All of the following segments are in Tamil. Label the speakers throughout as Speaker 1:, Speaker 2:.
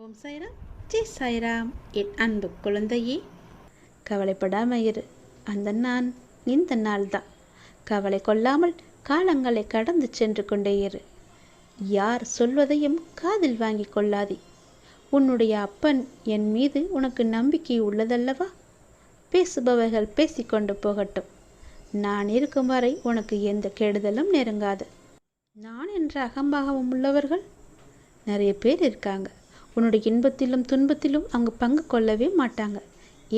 Speaker 1: ஓம் சாய்ராம், ஜெய் சாய்ராம். என் அன்பு குழந்தையே, கவலைப்படாமல் இரு. அந்த நான் இந்த நாள் தான். கவலை கொள்ளாமல் காலங்களை கடந்து சென்று கொண்டே இரு. யார் சொல்வதையும் காதில் வாங்கி கொள்ளாதே. உன்னுடைய அப்பன் என் மீது உனக்கு நம்பிக்கை உள்ளதல்லவா? பேசுபவர்கள் பேசிக்கொண்டு போகட்டும். நான் இருக்கும் வரை உனக்கு எந்த கெடுதலும் நெருங்காது. நான் என்ற அகம்பாகம் உள்ளவர்கள் நிறைய பேர் இருக்காங்க. உன்னுடைய இன்பத்திலும் துன்பத்திலும் அங்கு பங்கு கொள்ளவே மாட்டாங்க.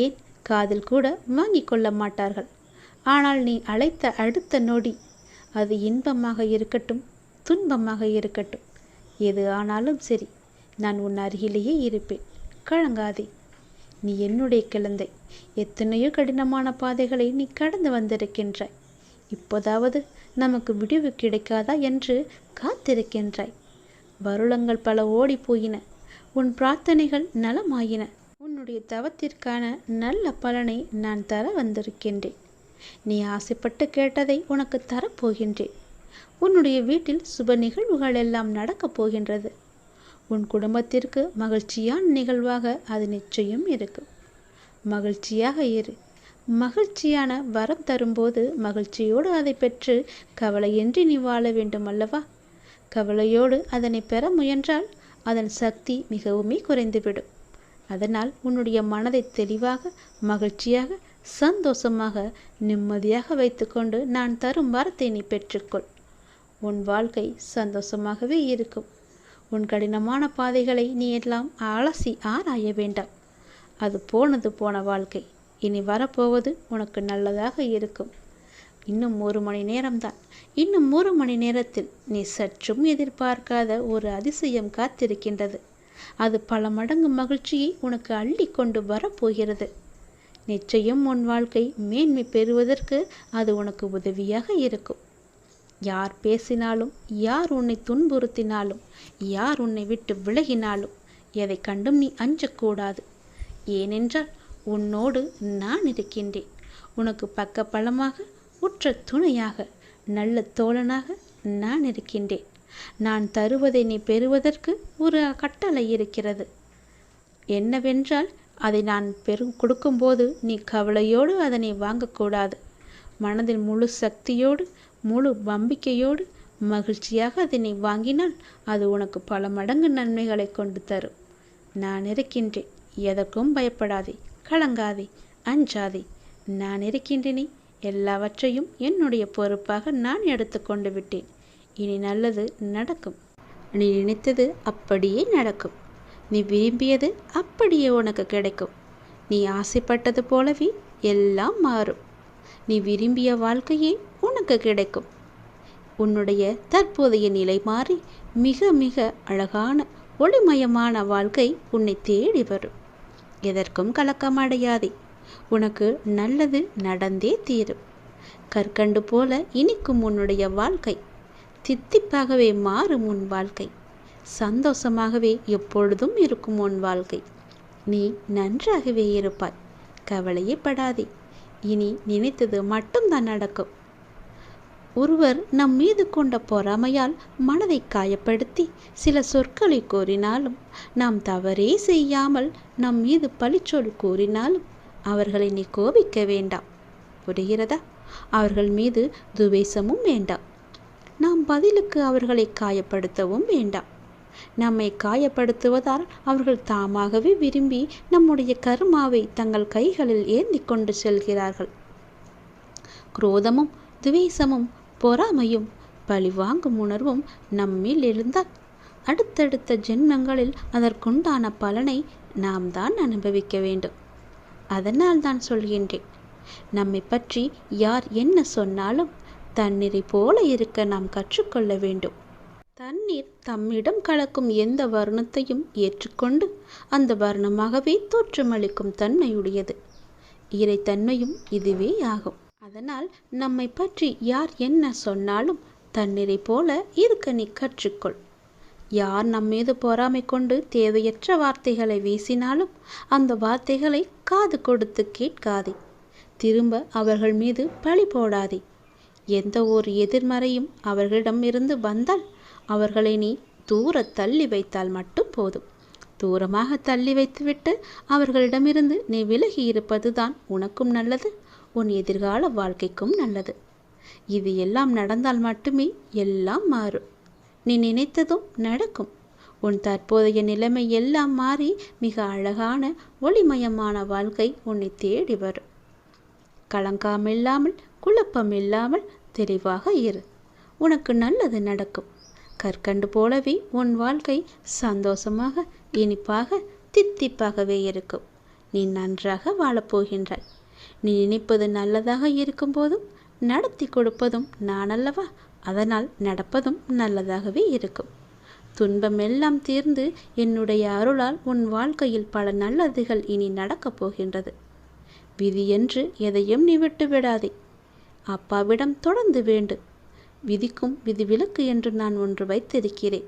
Speaker 1: ஏன், காதில் கூட வாங்கி கொள்ள மாட்டார்கள். ஆனால் நீ அழைத்த அடுத்த நொடி, அது இன்பமாக இருக்கட்டும் துன்பமாக இருக்கட்டும், எது ஆனாலும் சரி, நான் உன் அருகிலேயே இருப்பேன். கலங்காதே. நீ என்னுடைய குழந்தை. எத்தனையோ கடினமான பாதைகளை நீ கடந்து வந்திருக்கின்றாய். இப்போதாவது நமக்கு விடிவு கிடைக்காதா என்று காத்திருக்கின்றாய். வருடங்கள் பல ஓடி போயின. உன் பிரார்த்தனைகள் நலமாயின. உன்னுடைய தவத்திற்கான நல்ல பலனை நான் தர வந்திருக்கின்றேன். நீ ஆசைப்பட்டு கேட்டதை உனக்கு தரப்போகின்றேன். உன்னுடைய வீட்டில் சுப நிகழ்வுகள் எல்லாம் நடக்கப் போகின்றது. உன் குடும்பத்திற்கு மகிழ்ச்சியான நிகழ்வாக அது நிச்சயம் இருக்கும். மகிழ்ச்சியாக இரு. மகிழ்ச்சியான வரம் தரும்போது மகிழ்ச்சியோடு அதை பெற்று கவலையின்றி நீ வாழ வேண்டும் அல்லவா? கவலையோடு அதனை பெற முயன்றால் அதன் சக்தி மிகவுமே குறைந்துவிடும். அதனால் உன்னுடைய மனதை தெளிவாக, மகிழ்ச்சியாக, சந்தோஷமாக, நிம்மதியாக வைத்துக்கொண்டு நான் தரும் வரத்தை நீ பெற்றுக்கொள். உன் வாழ்க்கை சந்தோஷமாகவே இருக்கும். உன் கடினமான பாதைகளை நீ எல்லாம் அலசி ஆராய வேண்டாம். அது போனது போன வாழ்க்கை. இனி வரப்போவது உனக்கு நல்லதாக இருக்கும். இன்னும் 1 மணி நேரம்தான். இன்னும் 1 மணி நேரத்தில் நீ சற்றும் எதிர்பார்க்காத ஒரு அதிசயம் காத்திருக்கின்றது. அது பல மடங்கு மகிழ்ச்சியை உனக்கு அள்ளி கொண்டு வரப்போகிறது. நிச்சயம் உன் வாழ்க்கை மேன்மை பெறுவதற்கு அது உனக்கு உதவியாக இருக்கும். யார் பேசினாலும், யார் உன்னை துன்புறுத்தினாலும், யார் உன்னை விட்டு விலகினாலும் எதை கண்டும் நீ அஞ்சக்கூடாது. ஏனென்றால் உன்னோடு நான் இருக்கின்றேன். உனக்கு பக்க பலமாக, உற்ற துணையாக, நல்ல தோழனாக நான் இருக்கின்றேன். நான் தருவதை நீ பெறுவதற்கு ஒரு கட்டளை இருக்கிறது. என்னவென்றால், அதை நான் கொடுக்கும்போது நீ கவலையோடு அதனை வாங்கக்கூடாது. மனதில் முழு சக்தியோடு, முழு நம்பிக்கையோடு, மகிழ்ச்சியாக அதனை வாங்கினால் அது உனக்கு பல மடங்கு நன்மைகளை கொண்டு தரும். நான் இருக்கின்றேன். எதற்கும் பயப்படாதே, கலங்காதே, அஞ்சாதே. நான் இருக்கின்றேனே. எல்லாவற்றையும் என்னுடைய பொறுப்பாக நான் எடுத்துக்கொண்டு விட்டேன். இனி நல்லது நடக்கும். நீ நினைத்தது அப்படியே நடக்கும். நீ விரும்பியது அப்படியே உனக்கு கிடைக்கும். நீ ஆசைப்பட்டது போலவே எல்லாம் மாறும். நீ விரும்பிய வாழ்க்கையே உனக்கு கிடைக்கும். உன்னுடைய தற்போதைய நிலை மாறி மிக மிக அழகான ஒளிமயமான வாழ்க்கை உன்னை தேடி வரும். எதற்கும் கலக்கமடையாதே. உனக்கு நல்லது நடந்தே தீரும். கற்கண்டு போல இனிக்கும் உன்னுடைய வாழ்க்கை. தித்திப்பாகவே மாறும் உன் வாழ்க்கை. சந்தோஷமாகவே எப்பொழுதும் இருக்கும் உன் வாழ்க்கை. நீ நன்றாகவே இருப்பாய். கவலையே படாதே. இனி நினைத்தது மட்டும்தான் நடக்கும். ஒருவர் நம் மீது கொண்ட பொறாமையால் மனதை காயப்படுத்தி சில சொற்களை கூறினாலும், நாம் தவறே செய்யாமல் நம் மீது பழிச்சொல் கூறினாலும் அவர்களை நீ கோபிக்க வேண்டாம். புரிகிறதா? அவர்கள் மீது துவேஷமும் வேண்டாம். நாம் பதிலுக்கு அவர்களை காயப்படுத்தவும் வேண்டாம். நம்மை காயப்படுத்துவதால் அவர்கள் தாமாகவே விரும்பி நம்முடைய கர்மாவை தங்கள் கைகளில் ஏந்தி கொண்டு செல்கிறார்கள். குரோதமும் துவேஷமும் பொறாமையும் பழிவாங்கும் உணர்வும் நம்மில் எழுந்தால் அடுத்தடுத்த ஜென்மங்களில் அதற்குண்டான பலனை நாம் தான் அனுபவிக்க வேண்டும். அதனால் தான் சொல்கின்றேன், நம்மை பற்றி யார் என்ன சொன்னாலும் தண்ணீரை போல இருக்க நாம் கற்றுக்கொள்ள வேண்டும். தண்ணீர் தம்மிடம் கலக்கும் எந்த வர்ணத்தையும் ஏற்றுக்கொண்டு அந்த வர்ணமாகவே தோற்றமளிக்கும் தன்மையுடையது. இறைத்தன்மையும் இதுவே ஆகும். அதனால் நம்மை பற்றி யார் என்ன சொன்னாலும் தண்ணீரை போல இருக்க நீ கற்றுக்கொள். யார் நம்மீது பொறாமை கொண்டு தேவையற்ற வார்த்தைகளை வீசினாலும் அந்த வார்த்தைகளை காது கொடுத்து கேட்காதே. திரும்ப அவர்கள் மீது பழி போடாதே. எந்த ஒரு எதிர்மறையும் அவர்களிடம் இருந்து வந்தால் அவர்களை நீ தூர தள்ளி வைத்தால் மட்டும் போதும். தூரமாக தள்ளி வைத்துவிட்டு அவர்களிடமிருந்து நீ விலகி இருப்பதுதான் உனக்கும் நல்லது, உன் எதிர்கால வாழ்க்கைக்கும் நல்லது. இது எல்லாம் நடந்தால் மட்டுமே எல்லாம் மாறும். நீ நினைத்ததும் நடக்கும். உன் தற்போதைய நிலைமை எல்லாம் மாறி மிக அழகான ஒளிமயமான வாழ்க்கை உன்னை தேடி வரும். கலங்காமில்லாமல் குழப்பமில்லாமல் தெளிவாக இரு. உனக்கு நல்லது நடக்கும். கற்கண்டு போலவே உன் வாழ்க்கை சந்தோஷமாக இனிப்பாக தித்திப்பாகவே இருக்கும். நீ நன்றாக வாழப்போகின்றாய். நீ நினைப்பது நல்லதாக இருக்கும்போதும் நடத்தி கொடுப்பதும் நான் அல்லவா? அதனால் நடப்பதும் நல்லதாகவே இருக்கும். துன்பம் எல்லாம் தீர்ந்து என்னுடைய அருளால் உன் வாழ்க்கையில் பல நல்லதுகள் இனி நடக்கப் போகின்றது. விதி என்று எதையும் நீ விட்டு விடாதே. அப்பாவிடம் தொடர்ந்து வேண்டு. விதிக்கும் விதிவிலக்கு என்று நான் ஒன்று வைத்திருக்கிறேன்.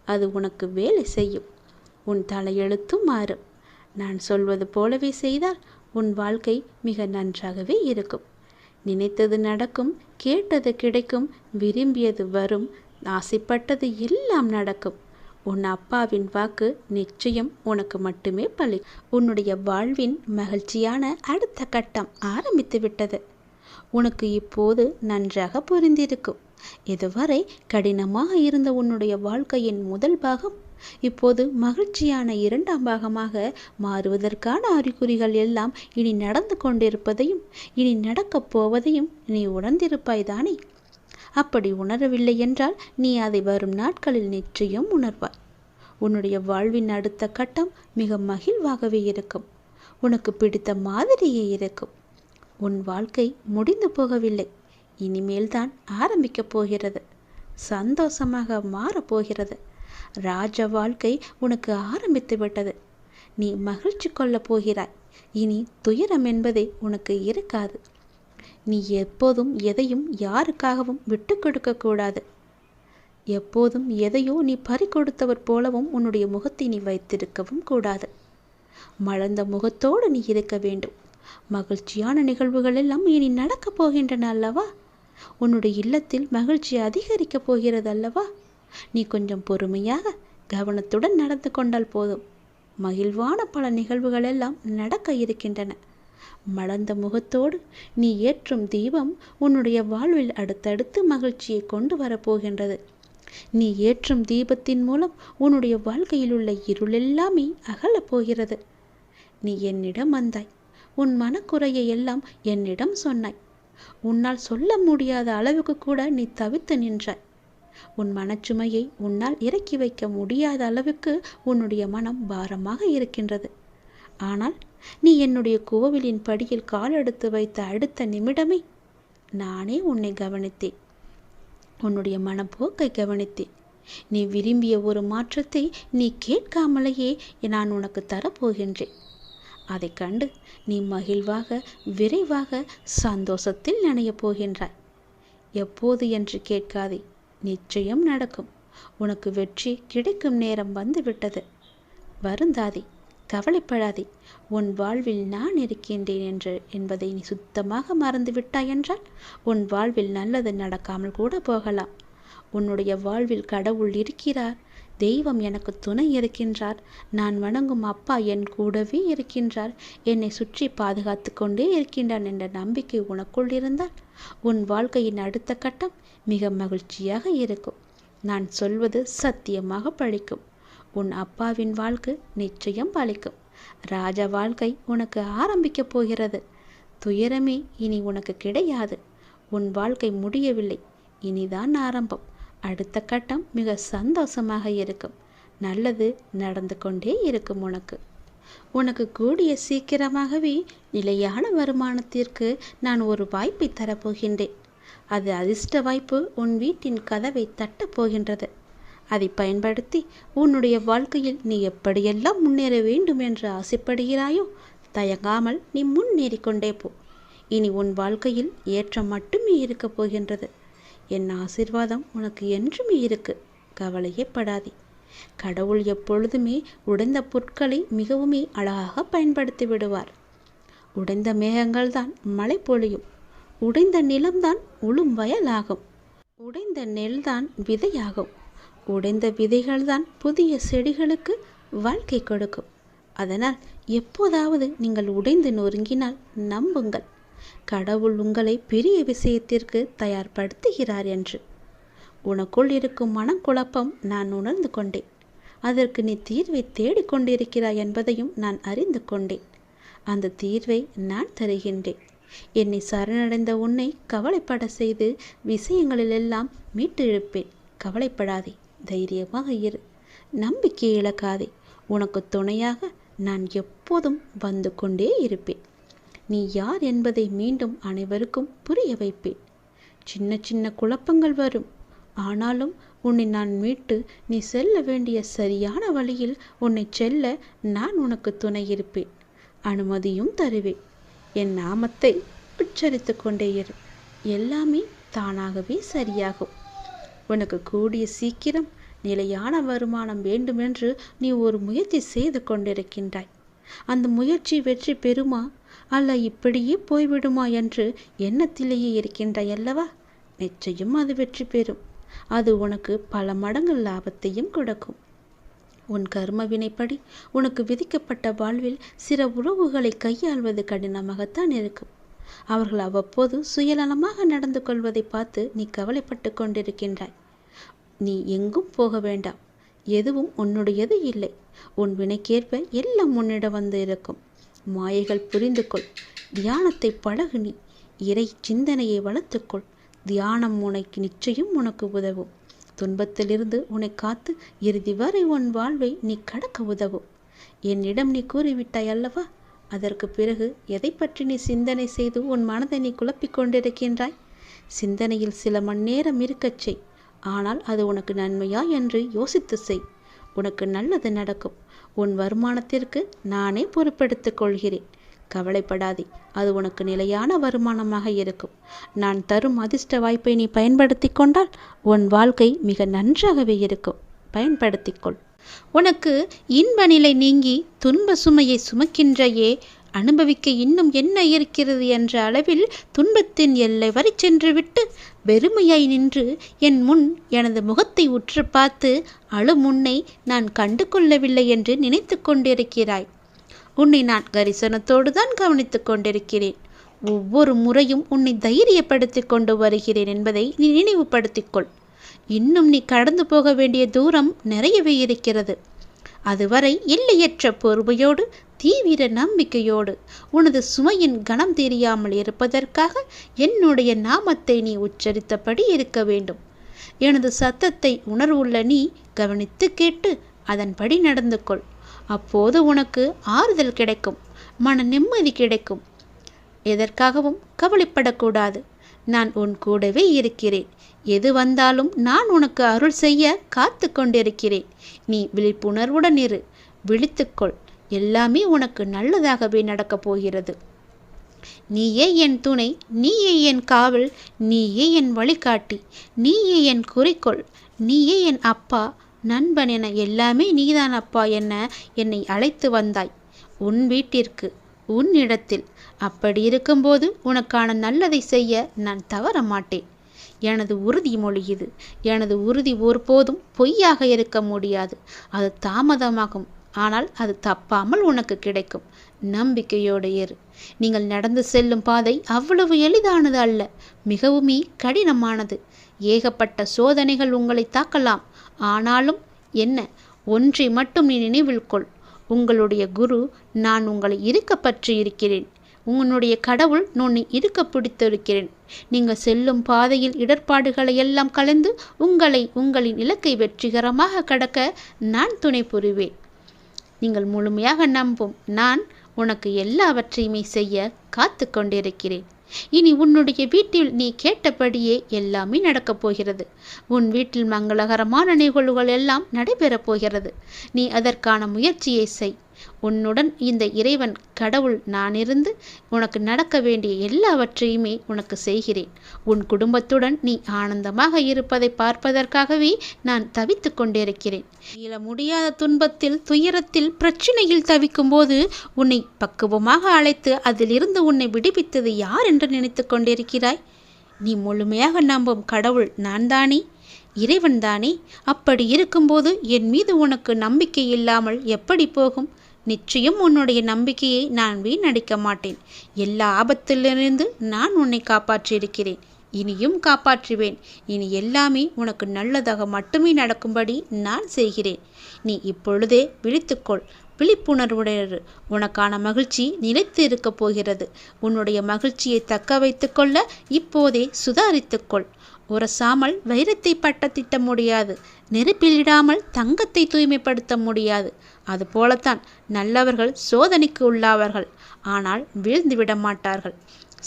Speaker 1: அது உனக்கு வேலை செய்யும். உன் தலையெழுத்தும் மாறும். நான் சொல்வது போலவே செய்தால் உன் வாழ்க்கை மிக நன்றாகவே இருக்கும். நினைத்தது நடக்கும், கேட்டது கிடைக்கும், விரும்பியது வரும், ஆசைப்பட்டது எல்லாம் நடக்கும். உன் அப்பாவின் வாக்கு நிச்சயம் உனக்கு மட்டுமே பலிக்கும். உன்னுடைய வாழ்வின் மகிழ்ச்சியான அடுத்த கட்டம் ஆரம்பித்து விட்டது. உனக்கு இப்போது நன்றாக புரிந்திருக்கும். இதுவரை கடினமாக இருந்த உன்னுடைய வாழ்க்கையின் முதல் பாகம் இப்போது மகிழ்ச்சியான இரண்டாம் பாகமாக மாறுவதற்கான அறிகுறிகள் எல்லாம் இனி நடந்து கொண்டிருப்பதையும் இனி நடக்கப் போவதையும் நீ உணர்ந்திருப்பாய்தானே? அப்படி உணரவில்லை என்றால் நீ அதை வரும் நாட்களில் நிச்சயம் உணர்வாய். உன்னுடைய வாழ்வின் அடுத்த கட்டம் மிக மகிழ்வாகவே இருக்கும். உனக்கு பிடித்த மாதிரியே இருக்கும். உன் வாழ்க்கை முடிந்து போகவில்லை. இனிமேல்தான் ஆரம்பிக்கப் போகிறது. சந்தோஷமாக மாறப்போகிறது. ராஜ வாழ்க்கை உனக்கு ஆரம்பித்து விட்டது. நீ மகிழ்ச்சி கொள்ளப் போகிறாய். இனி துயரம் என்பதே உனக்கு இருக்காது. நீ எப்போதும் எதையும் யாருக்காகவும் விட்டு கொடுக்க கூடாது. எப்போதும் எதையோ நீ பறிகொடுத்தவர் போலவும் உன்னுடைய முகத்தை நீ வைத்திருக்கவும் கூடாது. மலர்ந்த முகத்தோடு நீ இருக்க வேண்டும். மகிழ்ச்சியான நிகழ்வுகள் எல்லாம் இனி நடக்கப் போகின்றன அல்லவா? உன்னுடைய இல்லத்தில் மகிழ்ச்சி அதிகரிக்கப் போகிறது அல்லவா? நீ கொஞ்சம் பொறுமையாக கவனத்துடன் நடந்து கொண்டால் போதும். மகிழ்வான பல நிகழ்வுகள் எல்லாம் நடக்க இருக்கின்றன. மலர்ந்த முகத்தோடு நீ ஏற்றும் தீபம் உன்னுடைய வாழ்வில் அடுத்தடுத்து மகிழ்ச்சியை கொண்டு வரப்போகின்றது. நீ ஏற்றும் தீபத்தின் மூலம் உன்னுடைய வாழ்க்கையில் உள்ள இருளெல்லாமே அகலப் போகிறது. நீ என்னிடம் வந்தாய். உன் மனக்குறையை எல்லாம் என்னிடம் சொன்னாய். உன்னால் சொல்ல முடியாத அளவுக்கு கூட நீ தவித்து நின்றாய். உன் மனச்சுமையை உன்னால் இறக்கி வைக்க முடியாத அளவுக்கு உன்னுடைய மனம் பாரமாக இருக்கின்றது. ஆனால் நீ என்னுடைய கோவிலின் படியில் காலெடுத்து வைத்த அடுத்த நிமிடமே நானே உன்னை கவனித்தேன். உன்னுடைய மனப்போக்கை கவனித்தேன். நீ விரும்பிய ஒரு மாற்றத்தை நீ கேட்காமலேயே நான் உனக்கு தரப்போகின்றேன். அதை கண்டு நீ மகிழ்வாக விரைவாக சந்தோஷத்தில் நனையப் போகின்றாய். எப்போது என்று கேட்காதே. நிச்சயம் நடக்கும். உனக்கு வெற்றி கிடைக்கும் நேரம் வந்துவிட்டது. வருந்தாதே, கவலைப்படாதே. உன் வாழ்வில் நான் இருக்கின்றேன் என்பதை நீ சுத்தமாக மறந்து விட்டாய் என்றால் உன் வாழ்வில் நல்லது நடக்காமல் கூட போகலாம். உன்னுடைய வாழ்வில் கடவுள் இருக்கிறார். தெய்வம் எனக்கு துணை இருக்கின்றார். நான் வணங்கும் அப்பா என் கூடவே இருக்கின்றார். என்னை சுற்றி பாதுகாத்து கொண்டே இருக்கின்றான் என்ற நம்பிக்கை உனக்குள் இருந்தால் உன் வாழ்க்கையின் அடுத்த கட்டம் மிக மகிழ்ச்சியாக இருக்கும். நான் சொல்வது சத்தியமாக பழிக்கும். உன் அப்பாவின் வாழ்க்கை நிச்சயம் பழிக்கும். ராஜ வாழ்க்கை உனக்கு ஆரம்பிக்கப் போகிறது. துயரமே இனி உனக்கு கிடையாது. உன் வாழ்க்கை முடியவில்லை, இனிதான் ஆரம்பம். அடுத்த கட்டம் மிக சந்தோஷமாக இருக்கும். நல்லது நடந்து கொண்டே இருக்கும். உனக்கு கூடிய சீக்கிரமாகவே நிலையான வருமானத்திற்கு நான் ஒரு வாய்ப்பை தரப்போகின்றேன். அது அதிர்ஷ்ட வாய்ப்பு உன் வீட்டின் கதவை தட்டப் போகின்றது. அதை பயன்படுத்தி உன்னுடைய வாழ்க்கையில் நீ எப்படியெல்லாம் முன்னேற வேண்டும் என்று ஆசைப்படுகிறாயோ தயங்காமல் நீ முன்னேறி கொண்டே போ. இனி உன் வாழ்க்கையில் ஏற்றம் மட்டுமே இருக்கப் போகின்றது. என் ஆசீர்வாதம் உனக்கு என்றுமே இருக்கு. கவலையே படாதே. கடவுள் எப்பொழுதுமே உடைந்த பொருட்களை மிகவுமே அழகாக பயன்படுத்தி விடுவார். உடைந்த மேகங்கள் தான் மழை பொழியும். உடைந்த நிலம்தான் உழும் வயலாகும். உடைந்த நெல்தான் விதையாகும். உடைந்த விதைகள்தான் புதிய செடிகளுக்கு வாழ்க்கை கொடுக்கும். அதனால் எப்போதாவது நீங்கள் உடைந்து நொறுங்கினால் நம்புங்கள், கடவுள் உங்களை பெரிய விஷயத்திற்கு தயார்படுத்துகிறார் என்று. உனக்குள் இருக்கும் மனக்குழப்பம் நான் உணர்ந்து கொண்டேன். அதற்கு நீ தீர்வை தேடிக்கொண்டிருக்கிறாய் என்பதையும் நான் அறிந்து கொண்டேன். அந்த தீர்வை நான் தருகின்றேன். என்னை சரணடைந்த உன்னை கவலைப்பட செய்து விஷயங்களிலெல்லாம் மீட்டு இழுப்பேன். கவலைப்படாதே, தைரியமாக இரு, நம்பிக்கை இழக்காதே. உனக்கு துணையாக நான் எப்போதும் வந்து கொண்டே இருப்பேன். நீ யார் என்பதை மீண்டும் அனைவருக்கும் புரிய வைப்பேன். சின்ன சின்ன குழப்பங்கள் வரும், ஆனாலும் உன்னை நான் மீட்டு நீ செல்ல வேண்டிய சரியான வழியில் உன்னை செல்ல நான் உனக்கு துணை இருப்பேன். அனுமதியும் தருவேன். என் நாமத்தை உச்சரித்து கொண்டே இரு, எல்லாமே தானாகவே சரியாகும். உனக்கு கூடிய சீக்கிரம் நிலையான வருமானம் வேண்டுமென்று நீ ஒரு முயற்சி செய்து கொண்டிருக்கின்றாய். அந்த முயற்சி வெற்றி பெறுமா அல்ல இப்படியே போய்விடுமா என்று எண்ணத்திலேயே இருக்கின்றாய் அல்லவா? நிச்சயம் அது வெற்றி பெறும். அது உனக்கு பல மடங்கு லாபத்தையும் கொடுக்கும். உன் கர்ம வினைப்படி உனக்கு விதிக்கப்பட்ட வாழ்வில் சில உறவுகளை கையாள்வது கடினமாகத்தான் இருக்கும். அவர்கள் அவ்வப்போது சுயநலமாக நடந்து கொள்வதை பார்த்து நீ கவலைப்பட்டு கொண்டிருக்கின்றாய். நீ எங்கும் போக வேண்டாம். எதுவும் உன்னுடையது இல்லை. உன் வினைக்கேற்ப எல்லாம் உன்னிடம் வந்து இருக்கும். மாயைகள் புரிந்து கொள். தியானத்தை பழகு. நீ இறை சிந்தனையை வளர்த்துக்கொள். தியானம் உனக்கு நிச்சயம் உனக்கு உதவும். துன்பத்திலிருந்து உன்னை காத்து இறுதி வரை உன் வாழ்வை நீ கடக்க உதவும். என்னிடம் நீ கூறிவிட்டாய் அல்லவா? அதற்கு பிறகு எதை பற்றி நீ சிந்தனை செய்து உன் மனதை நீ குழப்பிக் கொண்டிருக்கின்றாய்? சிந்தனையில் சில மணி நேரம் இருக்கச் செய். ஆனால் அது உனக்கு நன்மையா என்று யோசித்து செய். உனக்கு நல்லது நடக்கும். உன் வருமானத்திற்கு நானே பொறுப்பெடுத்துக் கொள்கிறேன். கவலைப்படாதே, அது உனக்கு நிலையான வருமானமாக இருக்கும். நான் தரும் அதிர்ஷ்ட வாய்ப்பை நீ பயன்படுத்தி கொண்டால் உன் வாழ்க்கை மிக நன்றாகவே இருக்கும். பயன்படுத்திக்கொள். உனக்கு இன்ப நிலை நீங்கி துன்ப சுமையை சுமக்கின்றையே, அனுபவிக்க இன்னும் என்ன இருக்கிறது என்ற அளவில் துன்பத்தின் எல்லை வரை சென்றுவிட்டு வெறுமையாய் நின்று என் முன் எனது முகத்தை உற்று பார்த்து அழும் உன்னை நான் கண்டு கொள்ளவில்லை என்று நினைத்து கொண்டிருக்கிறாய். உன்னை நான் கரிசனத்தோடு தான் கவனித்து கொண்டிருக்கிறேன். ஒவ்வொரு முறையும் உன்னை தைரியப்படுத்தி கொண்டு வருகிறேன் என்பதை நீ நினைவுபடுத்திக்கொள். இன்னும் நீ கடந்து போக வேண்டிய தூரம் நிறையவே இருக்கிறது. அதுவரை எல்லையற்ற பொறுமையோடு தீவிர நம்பிக்கையோடு உனது சுமையின் கணம் தெரியாமல் இருப்பதற்காக என்னுடைய நாமத்தை நீ உச்சரித்தபடி இருக்க வேண்டும். எனது சத்தத்தை உணர்வுள்ள நீ கவனித்து கேட்டு அதன்படி நடந்து கொள். அப்போது உனக்கு ஆறுதல் கிடைக்கும், மன நிம்மதி கிடைக்கும். எதற்காகவும் கவலைப்படக்கூடாது. நான் உன் கூடவே இருக்கிறேன். எது வந்தாலும் நான் உனக்கு அருள் செய்ய காத்து கொண்டிருக்கிறேன். நீ விழிப்புணர்வுடன் இரு, விழித்துக்கொள். எல்லாமே உனக்கு நல்லதாகவே நடக்கப் போகிறது. நீயே என் துணை, நீயே என் காவல், நீயே என் வழிகாட்டி, நீயே என் குறிக்கோள், நீயே என் அப்பா, நண்பன் என எல்லாமே நீதான் அப்பா என என்னை அழைத்து வந்தாய் உன் வீட்டிற்கு, உன் இடத்தில். அப்படி இருக்கும்போது உனக்கான நல்லதை செய்ய நான் தவற மாட்டேன். எனது உறுதிமொழி இது. எனது உறுதி ஒருபோதும் பொய்யாக இருக்க முடியாது. அது தாமதமாகும், ஆனால் அது தப்பாமல் உனக்கு கிடைக்கும். நம்பிக்கையோடு ஏறு. நீங்கள் நடந்து செல்லும் பாதை அவ்வளவு எளிதானது அல்ல, மிகவுமே கடினமானது. ஏகப்பட்ட சோதனைகள் உங்களை தாக்கலாம். ஆனாலும் என்ன, ஒன்றை மட்டும் நீ நினைவில் கொள். உங்களுடைய குரு நான் உங்களை இருக்க பற்றி இருக்கிறேன். உன்னுடைய கடவுள் உன்னை இருக்க பிடித்திருக்கிறேன். நீங்கள் செல்லும் பாதையில் இடர்பாடுகளை எல்லாம் கலந்து உங்களின் இலக்கை வெற்றிகரமாக கடக்க நான் துணை புரிவேன். நீங்கள் முழுமையாக நம்பும் நான் உனக்கு எல்லாவற்றையுமே செய்ய காத்து கொண்டிருக்கிறேன். இனி உன்னுடைய வீட்டில் நீ கேட்டபடியே எல்லாமே நடக்கப் போகிறது. உன் வீட்டில் மங்களகரமான நிகழ்வுகள் எல்லாம் நடைபெறப் போகிறது. நீ அதற்கான முயற்சியை செய். உன்னுடன் இந்த இறைவன் கடவுள் நான் இருந்து உனக்கு நடக்க வேண்டிய எல்லாவற்றையுமே உனக்கு செய்கிறேன். உன் குடும்பத்துடன் நீ ஆனந்தமாக இருப்பதை பார்ப்பதற்காகவே நான் தவித்து கொண்டிருக்கிறேன். மீள முடியாத துன்பத்தில், துயரத்தில், பிரச்சனையில் தவிக்கும் போது உன்னை பக்குவமாக அழைத்து அதிலிருந்து உன்னை விடுவித்தது யார் என்று நினைத்து கொண்டிருக்கிறாய்? நீ முழுமையாக நம்பும் கடவுள் நான் தானே. இறைவன்தானே. அப்படி இருக்கும்போது என் மீது உனக்கு நம்பிக்கை இல்லாமல் எப்படி போகும்? நிச்சயம் உன்னுடைய நம்பிக்கையை நான் வீணடிக்க மாட்டேன். எல்லா ஆபத்திலிருந்து நான் உன்னை காப்பாற்றியிருக்கிறேன், இனியும் காப்பாற்றுவேன். இனி எல்லாமே உனக்கு நல்லதாக மட்டுமே நடக்கும்படி நான் செய்கிறேன். நீ இப்பொழுதே விழித்துக்கொள், விழிப்புணர்வுடையது. உனக்கான மகிழ்ச்சி நிலைத்து இருக்கப் போகிறது. உன்னுடைய மகிழ்ச்சியை தக்க வைத்து கொள்ள இப்போதே சுதாரித்துக்கொள். உரசாமல் வைரத்தை பட்டத்திட்ட முடியாது, நெருப்பிலிடாமல் தங்கத்தை தூய்மைப்படுத்த முடியாது. அதுபோலத்தான் நல்லவர்கள் சோதனைக்கு உள்ளாவார்கள், ஆனால் வீழ்ந்து விட மாட்டார்கள்.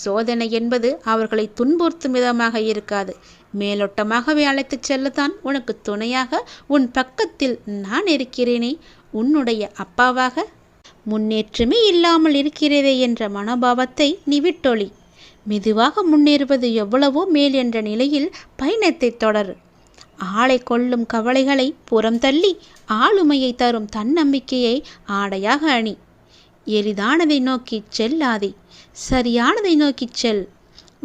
Speaker 1: சோதனை என்பது அவர்களை துன்புறுத்தும் விதமாக இருக்காது, மேலோட்டமாகவே அழைத்துச் செல்லத்தான் உனக்கு துணையாக உன் பக்கத்தில் நான் இருக்கிறேனே, உன்னுடைய அப்பாவாக. முன்னேற்றமே இல்லாமல் இருக்கிறதே என்ற மனோபாவத்தை நீ விட்டொழி. மெதுவாக முன்னேறுவது எவ்வளவோ மேல் என்ற நிலையில் பயணத்தை தொடரு. ஆளை கொள்ளும் கவலைகளை புறம் தள்ளி ஆளுமையை தரும் தன்னம்பிக்கையை ஆடையாக அணி. எளிதானதை நோக்கி செல்லாதே, சரியானதை நோக்கி செல்.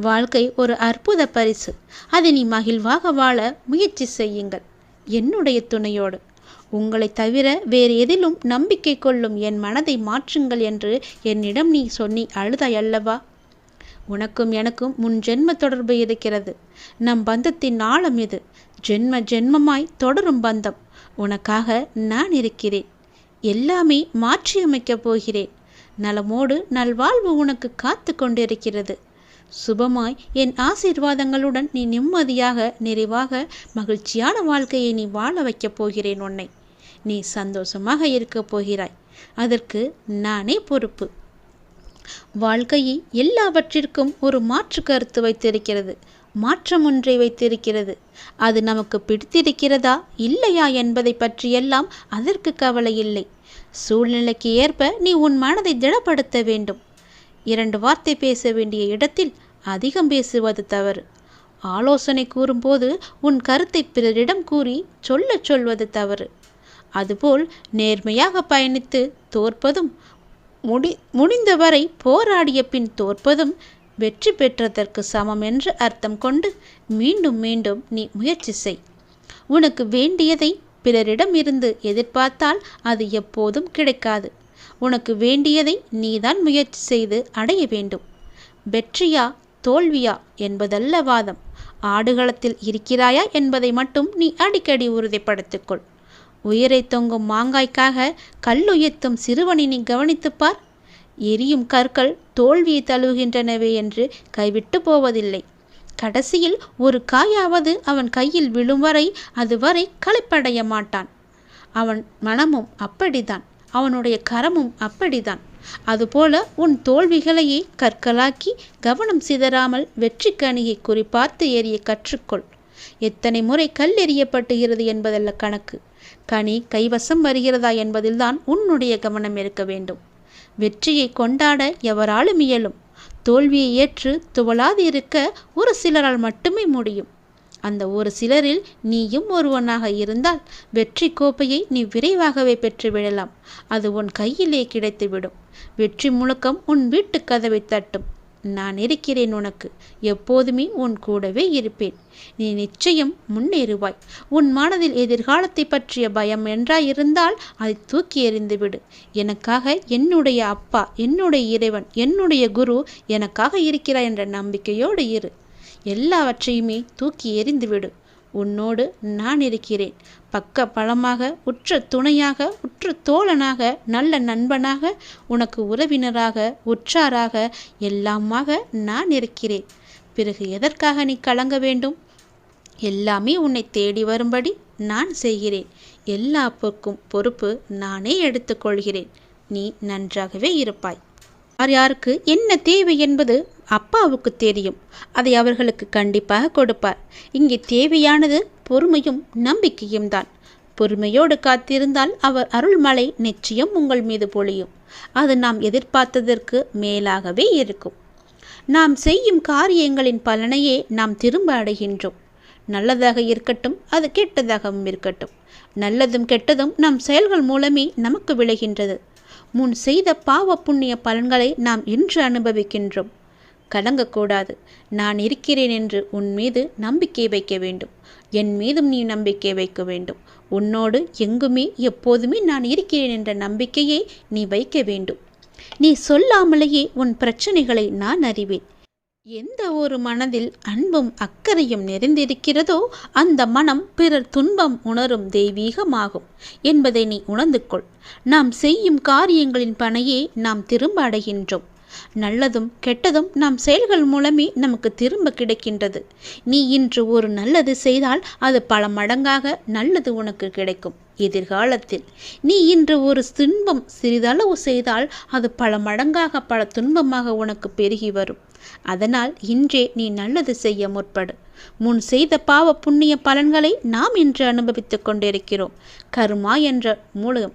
Speaker 1: வாழ்க்கை ஒரு அற்புத பரிசு, அதை நீ மகிழ்வாக வாழ முயற்சி செய்யுங்கள். என்னுடைய துணையோடு. உங்களை தவிர வேறு எதிலும் நம்பிக்கை கொள்ளும் என் மனதை மாற்றுங்கள் என்று என்னிடம் நீ சொன்னி அழுதாய் அல்லவா? உனக்கும் எனக்கும் முன் ஜென்ம தொடர்பு இருக்கிறது. நம் பந்தத்தின் ஆழம் இது. ஜென்ம ஜென்மமாய் தொடரும் பந்தம். உனக்காக நான் இருக்கிறேன். எல்லாமே மாற்றியமைக்கப் போகிறேன். நலமோடு நல்வாழ்வு உனக்கு காத்து கொண்டிருக்கிறது. சுபமாய் என் ஆசீர்வாதங்களுடன் நீ நிம்மதியாக நிறைவாக மகிழ்ச்சியான வாழ்க்கையை நீ வாழ வைக்கப் போகிறேன். உன்னை நீ சந்தோஷமாக இருக்கப் போகிறாய். அதற்கு நானே பொறுப்பு. வாழ்க்கையை எல்லாவற்றிற்கும் ஒரு மாற்று கருத்து வைத்திருக்கிறது, மாற்றம் ஒன்றை வைத்திருக்கிறது. அது நமக்கு பிடித்திருக்கிறதா இல்லையா என்பதை பற்றியெல்லாம் அதற்கு கவலை இல்லை. சூழ்நிலைக்கு ஏற்ப நீ உன் மனதை திடப்படுத்த வேண்டும். 2 வார்த்தை பேச வேண்டிய இடத்தில் அதிகம் பேசுவது தவறு. ஆலோசனை கூறும்போது உன் கருத்தை பிறரிடம் கூறி சொல்வது தவறு. அதுபோல் நேர்மையாக பயணித்து தோற்பதும், முடிந்தவரை போராடிய பின் தோற்பதும் வெற்றி பெற்றதற்கு சமம் என்று அர்த்தம் கொண்டு மீண்டும் மீண்டும் நீ முயற்சி செய். உனக்கு வேண்டியதை பிறரிடம் இருந்து எதிர்பார்த்தால் அது எப்போதும் கிடைக்காது. உனக்கு வேண்டியதை நீதான் முயற்சி செய்து அடைய வேண்டும். வெற்றியா தோல்வியா என்பதல்ல வாதம். ஆடுகளத்தில் இருக்கிறாயா என்பதை மட்டும் நீ அடிக்கடி உறுதிப்படுத்திக்கொள். உயிரை தொங்கும் மாங்காய்க்காக கல்லுயர்த்தும் சிறுவனை நீ கவனித்துப்பார். எரியும் கற்கள் தோல்வியை தழுவுகின்றனவே என்று கைவிட்டு போவதில்லை. கடைசியில் ஒரு காயாவது அவன் கையில் விழும் வரை அதுவரை களைப்படைய மாட்டான். அவன் மனமும் அப்படித்தான், அவனுடைய கரமும் அப்படித்தான். அதுபோல உன் தோல்விகளையே கற்களாக்கி கவனம் சிதறாமல் வெற்றி கனியை குறிப்பார்த்து எறிய கற்றுக்கொள். எத்தனை முறை கல் எறியப்பட்டுகிறது என்பதல்ல கணக்கு, கனி கைவசம் வருகிறதா என்பதில்தான் உன்னுடைய கவனம் இருக்க வேண்டும். வெற்றியை கொண்டாட எவராலும் இயலும். தோல்வியை ஏற்று துவளாது இருக்க ஒரு சிலரால் மட்டுமே முடியும். அந்த ஒரு சிலரில் நீயும் ஒருவனாக இருந்தால் வெற்றி கோப்பையை நீ விரைவாகவே பெற்றுவிடலாம். அது உன் கையிலே கிடைத்துவிடும். வெற்றி முழக்கம் உன் வீட்டு கதவை தட்டும். நான் இருக்கிறேன் உனக்கு. எப்போதுமே உன் கூடவே இருப்பேன். நீ நிச்சயம் முன்னேறுவாய். உன் மனதில் எதிர்காலத்தை பற்றிய பயம் என்றாயிருந்தால் அதை தூக்கி எறிந்துவிடு. எனக்காக என்னுடைய அப்பா, என்னுடைய இறைவன், என்னுடைய குரு எனக்காக இருக்கிறார் என்ற நம்பிக்கையோடு இரு. எல்லாவற்றையுமே தூக்கி எறிந்துவிடு. உன்னோடு நான் இருக்கிறேன். பக்க பலமாக, உற்ற துணையாக, உற்ற தோழனாக, நல்ல நண்பனாக, உனக்கு உறவினராக, உற்றாராக, எல்லாமாக நான் இருக்கிறேன். பிறகு எதற்காக நீ கலங்க வேண்டும்? எல்லாமே உன்னை தேடி வரும்படி நான் செய்கிறேன். எல்லா பொறுப்பு நானே எடுத்துக்கொள்கிறேன். நீ நன்றாகவே இருப்பாய். யார் யாருக்கு என்ன தேவை என்பது அப்பாவுக்கு தெரியும். அதை அவர்களுக்கு கண்டிப்பாக கொடுப்பார். இங்கே தேவையானது பொறுமையும் நம்பிக்கையும் தான். பொறுமையோடு காத்திருந்தால் அவர் அருள்மழை நிச்சயம் உங்கள் மீது பொழியும். அது நாம் எதிர்பார்த்ததற்கு மேலாகவே இருக்கும். நாம் செய்யும் காரியங்களின் பலனையே நாம் திரும்ப அடைகின்றோம். நல்லதாக இருக்கட்டும், அது கெட்டதாகவும் இருக்கட்டும். நல்லதும் கெட்டதும் நம் செயல்கள் மூலமே நமக்கு விளைகின்றது. முன் செய்த பாவ புண்ணிய பலன்களை நாம் இன்று அனுபவிக்கின்றோம். கலங்கக்கூடாது. நான் இருக்கிறேன் என்று உன் மீது நம்பிக்கை வைக்க வேண்டும். என் மீதும் நீ நம்பிக்கை வைக்க வேண்டும். உன்னோடு எங்குமே எப்போதுமே நான் இருக்கிறேன் என்ற நம்பிக்கையை நீ வைக்க வேண்டும். நீ சொல்லாமலேயே உன் பிரச்சனைகளை நான் அறிவேன். எந்த ஒரு மனதில் அன்பும் அக்கறையும் நிறைந்திருக்கிறதோ அந்த மனம் பிறர் துன்பம் உணரும் தெய்வீகமாகும் என்பதை நீ உணர்ந்து கொள். நாம் செய்யும் காரியங்களின் பணையே நாம் திரும்ப அடைகின்றோம். நல்லதும் கெட்டதும் நம் செயல்கள் மூலமே நமக்கு திரும்ப கிடைக்கின்றது. நீ இன்று ஒரு நல்லது செய்தால் அது பல மடங்காக நல்லது உனக்கு கிடைக்கும் எதிர்காலத்தில். நீ இன்று ஒரு துன்பம் சிறிதளவு செய்தால் அது பல மடங்காக பல துன்பமாக உனக்கு பெருகி வரும். அதனால் இன்றே நீ நல்லது செய்ய முற்படு. முன் செய்த பாவ புண்ணிய பலன்களை நாம் இன்று அனுபவித்துக் கொண்டிருக்கிறோம். கர்மா என்ற மூலம்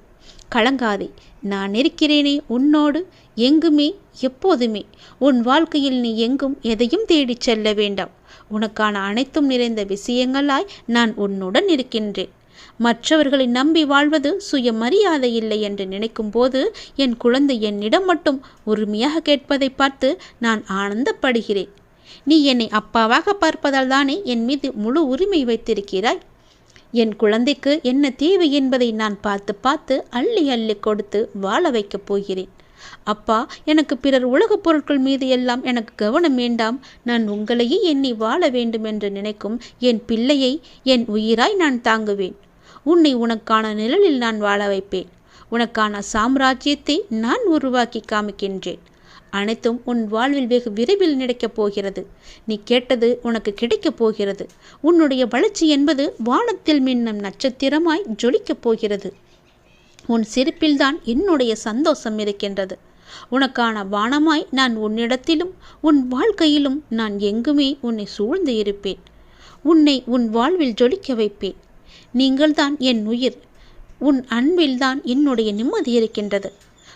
Speaker 1: கலங்காதே. நான் இருக்கிறேனே உன்னோடு எங்குமே எப்போதுமே. உன் வாழ்க்கையில் நீ எங்கும் எதையும் தேடிச் செல்ல வேண்டாம். உனக்கான அனைத்தும் நிறைந்த விஷயங்களாய் நான் உன்னுடன் இருக்கின்றேன். மற்றவர்களை நம்பி வாழ்வது சுயமரியாதை இல்லை என்று நினைக்கும் போது என் குழந்தை என்னிடம் மட்டும் உரிமையாக கேட்பதை பார்த்து நான் ஆனந்தப்படுகிறேன். நீ என்னை அப்பாவாக பார்ப்பதால் தானே என் மீது முழு உரிமை வைத்திருக்கிறாய். என் குழந்தைக்கு என்ன தேவை என்பதை நான் பார்த்து பார்த்து அள்ளி அள்ளி கொடுத்து வாழ வைக்கப் போகிறேன். அப்பா, எனக்கு பிறர் உலகப் பொருட்கள் மீது எல்லாம் எனக்கு கவனம் வேண்டாம். நான் உங்களையே எண்ணி வாழ வேண்டும் என்று நினைக்கும் என் பிள்ளையை என் உயிராய் நான் தாங்குவேன். உன்னை உனக்கான நிழலில் நான் வாழ வைப்பேன். உனக்கான சாம்ராஜ்யத்தை நான் உருவாக்கி காமிக்கின்றேன். அனைத்தும் உன் வாழ்வில் வெகு விரைவில் நடக்கப் போகிறது. நீ கேட்டது உனக்கு கிடைக்கப் போகிறது. உன்னுடைய வளர்ச்சி என்பது வானத்தில் மின்னும் நட்சத்திரமாய் ஜொலிக்கப் போகிறது. உன் சிரிப்பில்தான் என்னுடைய சந்தோஷம் இருக்கின்றது. உனக்கான வானமாய் நான் உன்னிடத்திலும் உன் வாழ்க்கையிலும் நான் எங்குமே உன்னை சூழ்ந்து இருப்பேன். உன்னை உன் வாழ்வில் ஜொலிக்க வைப்பேன். நீங்கள்தான் என் உயிர். உன் அன்பில்தான் என்னுடைய நிம்மதி இருக்கின்றது.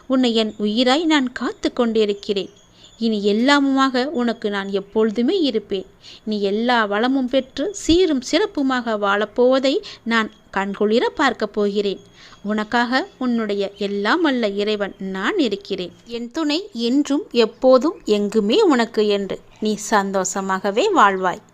Speaker 1: உன்னை என் உயிராய் நான் காத்து கொண்டிருக்கிறேன். இனி எல்லாமுமாக உனக்கு நான் எப்பொழுதுமே இருப்பேன். நீ எல்லா வளமும் பெற்று சீரும் சிறப்புமாக வாழப்போவதை நான் கண்குளிர பார்க்க போகிறேன். உனக்காக உன்னுடைய எல்லாம் வல்ல இறைவன் நான் இருக்கிறேன். என் துணை என்றும் எப்போதும் எங்குமே உனக்கு என்று நீ சந்தோஷமாகவே வாழ்வாய்.